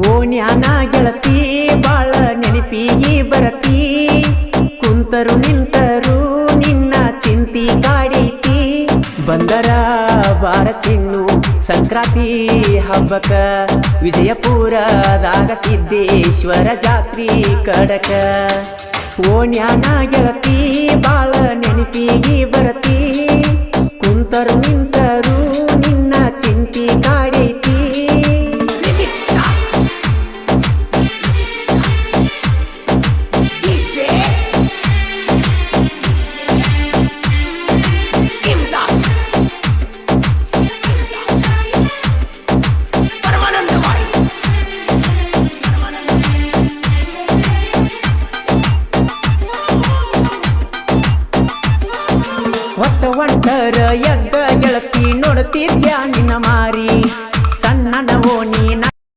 ಓಣ್ಯಾನ ಗೆಳತಿ ಬಾಳ ನೆನಪಿಗಿ ಬರತಿ ಕುಂತರು ನಿಂತರು ನಿನ್ನ ಚಿಂತಿ ಕಾಡೈತಿ ಬಂದರ ಬಾರ ಚಿನ್ನು ಸಂಕ್ರಾಂತಿ ಹಬ್ಬಕ ವಿಜಯಪುರದಾಗ ಸಿದ್ದೇಶ್ವರ ಜಾತ್ರಿ ಕಡಕ ಓಣ್ಯಾನ ಗೆಳತಿ ಬಾಳ ನೆನಪಿಗಿ ಬರತಿ ಕುಂತರು ನಿಂತರು ನಿನ್ನ ಚಿಂತಿ ಕಾಡೈತಿ ಒಟ್ಟ ಒಂಟರ ಎದ್ದ ಗೆಳತಿ ನೋಡ್ತಿದ್ಯಾ ನಿನ್ನ ಮಾರಿ